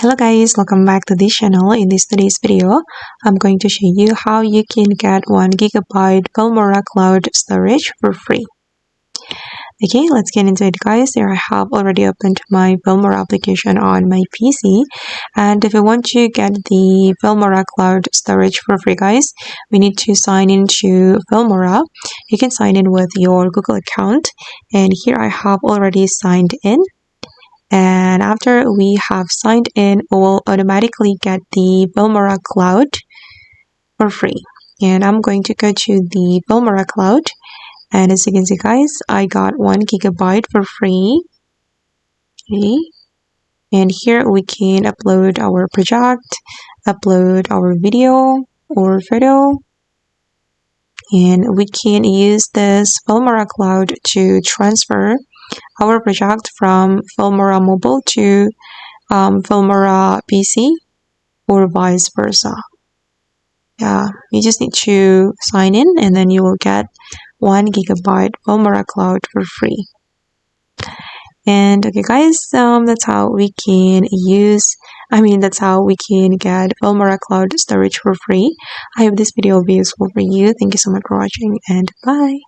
Hello guys, welcome back to this channel. In today's video, I'm going to show you how you can get 1 GB Filmora Cloud storage for free. Okay, let's get into it guys. Here I have already opened my Filmora application on my PC, and if you want to get the Filmora Cloud storage for free guys, we need to sign into Filmora. You can sign in with your Google account, and here I have already signed in. And after we have signed in, we will automatically get the Filmora Cloud for free. And I'm going to go to the Filmora Cloud. And as you can see guys, I got 1 GB for free. Okay. And here we can upload our project, upload our video or photo. And we can use this Filmora Cloud to transfer our project from Filmora Mobile to Filmora PC or vice versa. Yeah, you just need to sign in and then you will get 1 GB Filmora Cloud for free. And okay guys, that's how we can that's how we can get Filmora Cloud storage for free. I hope this video will be useful for you. Thank you so much for watching and bye.